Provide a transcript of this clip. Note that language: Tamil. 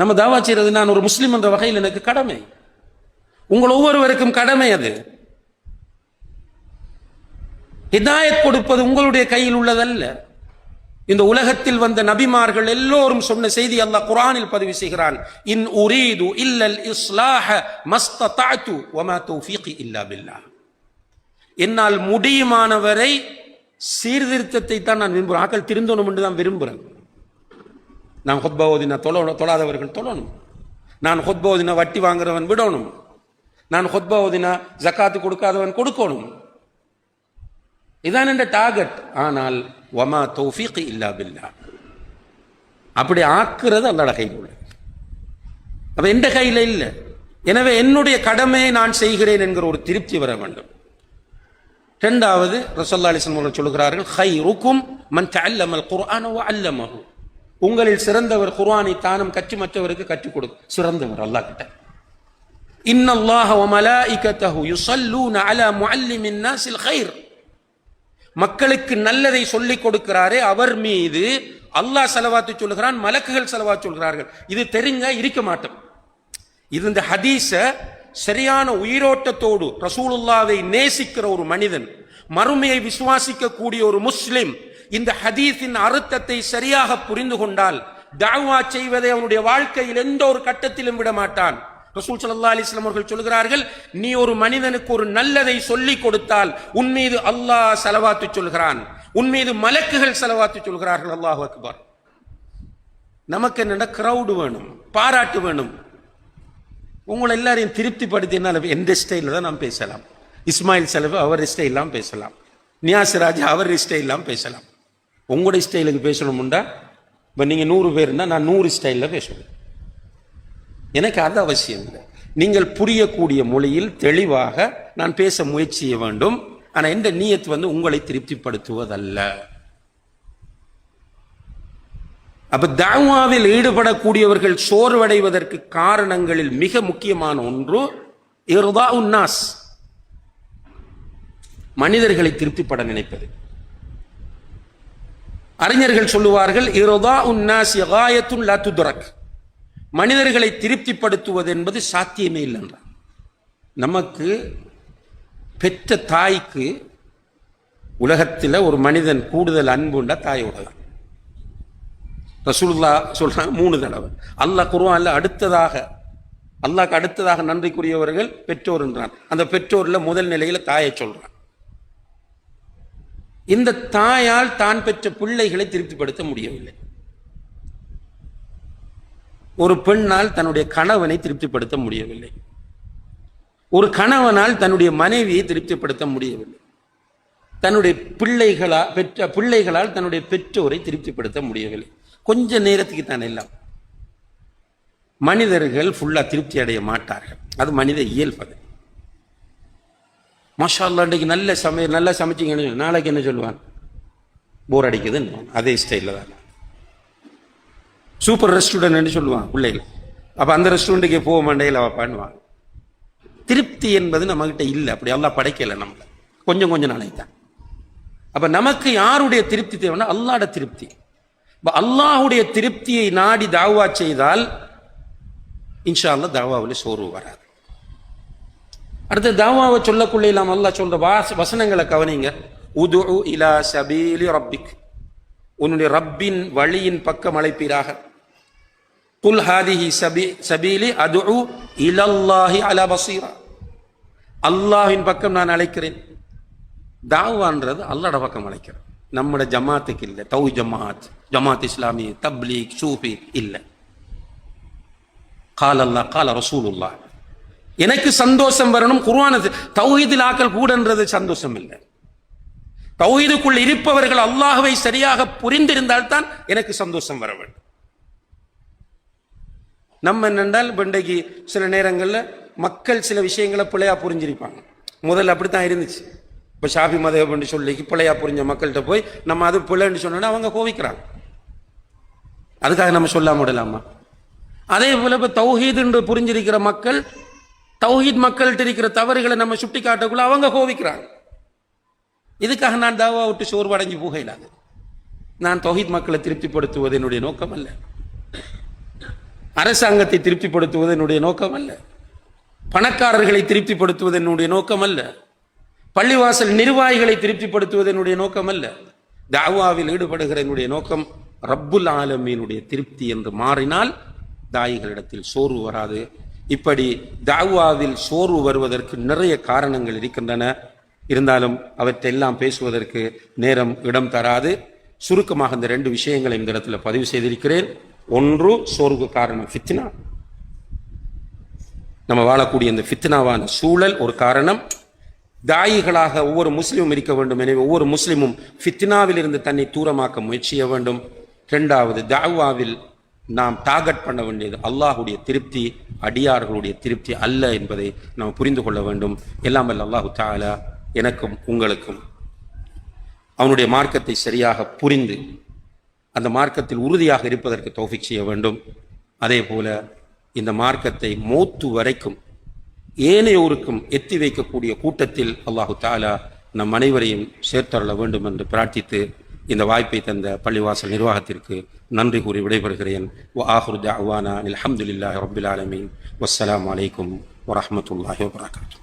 நம்ம தாவா செய்யறது நான் ஒரு முஸ்லிம் என்ற வகையில் எனக்கு கடமை, உங்கள் ஒவ்வொருவருக்கும் கடமை. அது ஹிதாயத் கொடுப்பது உங்களுடைய கையில் உள்ளதல்ல. இந்த உலகத்தில் வந்த நபிமார்கள் எல்லோரும் சொன்ன செய்தி அல்லாஹ் குர்ஆனில் பதிவு செய்கிறான். இன் உரீது இல்லல் இஸ்லாஹ மஸ்ததஅது வமா தௌஃபீகி இல்லா பில்லாஹ். என்னால் முடியுமானவரை சீர்திருத்தத்தை தான் நான் விரும்புகிறேன். ஆக்கள் திருந்தணும் என்று தான் விரும்புகிறேன். நான் ஹுத்பா ஓதினா தொழாதவர்கள் தொழணும். நான் ஹுத்பா ஓதினா வட்டி வாங்குறவன் விடணும். நான் ஹுத்பா ஓதினா ஜகாத்து கொடுக்காதவன் கொடுக்கணும். இதான் என்ற டார்கெட். ஆனால் வமா தௌஃபீகி இல்லா பில்லாஹ், அப்படி ஆக்குறது அல்லாஹ்வுடைய கையில் உள்ளது. அப்ப எந்த கையில இல்லை. எனவே என்னுடைய கடமையை நான் செய்கிறேன் என்கிற ஒரு திருப்தி வர வேண்டும். இரண்டாவது, ரசூலுல்லாஹி அலைஹி வஸல்லம் சொல்கிறார்கள், கைருக்கும் மன் தஅல்லமல் குர்ஆன வ அல்லமஹு. உங்களில் சிறந்தவர் குர்ஆனை தானும் கற்று மற்றவருக்கு கற்றுக் கொடுக்கும் சிறந்தவர் அல்லாஹ் கிட்ட. இன்னல்லாஹ வ மலாயிகத்தஹு யுஸல்லூன அலா முஅல்லிமின் நாஸில் கைர். மக்களுக்கு நல்லதை சொல்லிக் கொடுக்கிறாரே அவர் மீது அல்லாஹ் ஸலவாத்து சொல்கிறான், மலக்குகள் ஸலவாத் சொல்கிறார்கள். இது தெரிஞ்சா இருக்க மாட்டோம். இது இந்த ஹதீஸ சரியான உயிரோட்டத்தோடு ரசூலுல்லாவை நேசிக்கிற ஒரு மனிதன், மறுமையை விசுவாசிக்க கூடிய ஒரு முஸ்லிம் இந்த ஹதீஸின் அர்த்தத்தை சரியாக புரிந்து கொண்டால் தஅவா செய்வதை அவனுடைய வாழ்க்கையில் எந்த ஒரு கட்டத்திலும் விட மாட்டான். ரசூல் ஸல்லல்லாஹு அலைஹி வஸல்லம் அவர்கள் சொல்கிறார்கள், நீ ஒரு மனிதனுக்கு ஒரு நல்லதை சொல்லிக் கொடுத்தால் உன் மீது அல்லாஹ் ஸலவாத்து சொல்கிறான், உன் மீது மலக்குகள் ஸலவாத்து சொல்கிறார்கள். அல்லாஹு அக்பர். நமக்கு என்னடா கிரவுட் வேணும், பாராட்டு வேணும். உங்களை எல்லாரையும் திருப்திப்படுத்தினால் எந்த ஸ்டைலில் தான் நாம் பேசலாம். இஸ்மாயில் செலவு அவர் ஸ்டைலாம் பேசலாம், நியாசிராஜ் அவர் ஸ்டைலாம் பேசலாம். உங்களுடைய ஸ்டைலுக்கு பேசணும்டா இப்போ நீங்கள் 100 பேர்னா நான் 100 ஸ்டைலில் பேசணும். எனக்கு அது அவசியம் இல்லை. நீங்கள் புரியக்கூடிய மொழியில் தெளிவாக நான் பேச முயற்சி செய்ய வேண்டும். ஆனால் எந்த நியத் உங்களை திருப்திப்படுத்துவதல்ல. அப்ப தஅவாவில் ஈடுபடக்கூடியவர்கள் சோர்வடைவதற்கு காரணங்களில் மிக முக்கியமான ஒன்று இர்தாஉன் நாஸ், மனிதர்களை திருப்திப்பட நினைப்பது. அறிஞர்கள் சொல்லுவார்கள், இர்தாஉன் நாஸ் காயத்துன் லா துத்ரக். மனிதர்களை திருப்திப்படுத்துவது என்பது சாத்தியமே இல்லை என்றார். நமக்கு பெற்ற தாய்க்கு உலகத்தில் ஒரு மனிதன் கூடுதல் அன்புண்டா தாயோட தான். ரசூலுல்லாஹ் சொல்றாங்க 3 தடவை. அல்லாஹ் குர்ஆன்ல அல்லாஹ்க்கு அடுத்ததாக நன்றிக்குரியவர்கள் பெற்றோர் என்றான். அந்த பெற்றோர்ல முதல் நிலையில தாயை சொல்றான். இந்த தாயால் தான் பெற்ற பிள்ளைகளை திருப்திப்படுத்த முடியவில்லை. ஒரு பெண்ணால் தன்னுடைய கணவனை திருப்திப்படுத்த முடியவில்லை. ஒரு கணவனால் தன்னுடைய மனைவியை திருப்திப்படுத்த முடியவில்லை. தன்னுடைய பிள்ளைகளால் தன்னுடைய பெற்றோரை திருப்திப்படுத்த முடியவில்லை. கொஞ்ச நேரத்துக்கு தான் எல்லாம். மனிதர்கள் ஃபுல்லா திருப்தி அடைய மாட்டார்கள். அது மனித இயல்பது. மாஷா அல்லாஹ் இன்றைக்கு நல்லா சமைச்சிங்கன்னு நாளைக்கு என்ன சொல்லுவான், போர் அடிக்குதுன்னு. அதே ஸ்டைலில் தான் சூப்பர் ரெஸ்டாரண்ட் சொல்லுவான் பிள்ளைகள். அப்போ அந்த ரெஸ்டாரண்ட்டுக்கு போக மாட்டேயில் அவள் பண்ணுவாங்க. திருப்தி என்பது நம்மகிட்ட இல்லை. அப்படி அல்லாஹ் படைக்கலை நம்மளை. கொஞ்சம் நாளைக்கு தான். அப்போ நமக்கு யாருடைய திருப்தி தேவைன்னா அல்லாஹ்வுடைய திருப்தி. இப்போ அல்லாஹ்வுடைய திருப்தியை நாடி தாவா செய்தால் இன்ஷா அல்லாஹ் தாவாவில் சோர்வு வராது. அடுத்த தாவாவை சொல்லக்குள்ளே இல்லாம அல்லாஹ் சொல்ற வசனங்களை கவனிங்க. உதுஉ இலா சபீலி ரப்பிக், உன்னுடைய ரப்பின் வழியின் பக்கம் அழைப்பீராக. குல் ஹாதிஹி சபீலி அதுஉ இலல்லாஹி அலா பஸீரா, அல்லாஹ்வின் பக்கம் நான் அழைக்கிறேன். தாவான்றது அல்லாஹ்ட பக்கம் அழைக்கிறேன். நம்மட ஜமாத்துக்கு இல்லை. தௌஹீத் ஜமாத் இஸ்லாமி, தப்லீக், சூஃபி இல்லை. கால அல்லாஹ் கால ரசூலுல்லாஹ். எனக்கு சந்தோஷம் வரணும். குர்ஆன் தௌஹீதில் ஆக்கல் கூடன்றது சந்தோஷம் இல்லை. தௌஹீதுக்குள் இருப்பவர்கள் அல்லாஹ்வை சரியாக புரிந்திருந்தால் தான் எனக்கு சந்தோஷம் வர வேண்டும். நம்ம என்னென்றால் இன்றைக்கு சில நேரங்களில் மக்கள் சில விஷயங்களை பிள்ளையா புரிஞ்சிருப்பாங்க. முதல்ல அப்படித்தான் இருந்துச்சு. இப்போ ஷாஃபி மதஹப் என்று சொல்லி பிள்ளையா புரிஞ்ச மக்கள்கிட்ட போய் நம்ம அது பிள்ளைன்னு சொன்னோன்னா அவங்க கோவிக்கிறாங்க. அதுக்காக நம்ம சொல்லாம விடலாமா? அதே போல இப்போ தௌஹீத் என்று புரிஞ்சிருக்கிற மக்கள் தௌஹீத் மக்கள்கிட்ட இருக்கிற தவறுகளை நம்ம சுட்டி காட்டக்குள்ள அவங்க கோவிக்கிறாங்க. இதுக்காக நான் தாவா விட்டு சோர்வடைஞ்சு போகலாது. நான் தௌஹீத் மக்களை திருப்திப்படுத்துவது என்னுடைய நோக்கம் அல்ல. அரசாங்கத்தை திருப்திப்படுத்துவது என்னுடைய நோக்கம் அல்ல, பணக்காரர்களை திருப்திப்படுத்துவது என்னுடைய நோக்கம் அல்ல, பள்ளிவாசல் நிர்வாகிகளை திருப்திப்படுத்துவது என்னுடைய நோக்கம் அல்ல. தாவாவில் ஈடுபடுகிற என்னுடைய நோக்கம் ரப்புல் ஆலமீனுடைய திருப்தி என்று மாறினால் தாயிகளிடத்தில் சோர்வு வராது. இப்படி தாவாவில் சோர்வு வருவதற்கு நிறைய காரணங்கள் இருக்கின்றன. இருந்தாலும் அவற்றையெல்லாம் பேசுவதற்கு நேரம் இடம் தராது. சுருக்கமாக இந்த 2 விஷயங்களை இந்த இடத்துல பதிவு செய்திருக்கிறேன். ஒன்று, சோர்வு காரணம் ஃபித்னா, நம்ம வாழக்கூடிய இந்த ஃபித்னாவான சூழல் ஒரு காரணம். தாயிகளாக ஒவ்வொரு முஸ்லிமும் இருக்க வேண்டும். எனவே ஒவ்வொரு முஸ்லிமும் ஃபித்னாவில் இருந்து தன்னை தூரமாக்க முயற்சி செய்ய வேண்டும். 2வது, தாவாவில் நாம் டார்கெட் பண்ண வேண்டியது அல்லாஹுடைய திருப்தி, அடியார்களுடைய திருப்தி அல்ல என்பதை நாம் புரிந்து கொள்ள வேண்டும். எல்லாம் வல்ல அல்லாஹு தஆலா எனக்கும் உங்களுக்கும் அவனுடைய மார்க்கத்தை சரியாக புரிந்து அந்த மார்க்கத்தில் உறுதியாக இருப்பதற்கு தௌஃபீக் செய்ய வேண்டும். அதே போல இந்த மார்க்கத்தை மௌத்து வரைக்கும் ஏனையோருக்கும் எத்தி வைக்கக்கூடிய கூட்டத்தில் அல்லாஹு தஆலா நம் அனைவரையும் சேர்த்தருள வேண்டும் என்று பிரார்த்தித்து இந்த வாய்ப்பை தந்த பள்ளிவாசல் நிர்வாகத்திற்கு நன்றி கூறி விடைபெறுகிறேன். வ ஆஹிரு தஅவானா அல்ஹம்துலில்லாஹி ரப்பில் ஆலமீன். வஸ்ஸலாமு அலைக்கும் வரஹ்மத்துல்லாஹி வபரகாத்துஹு.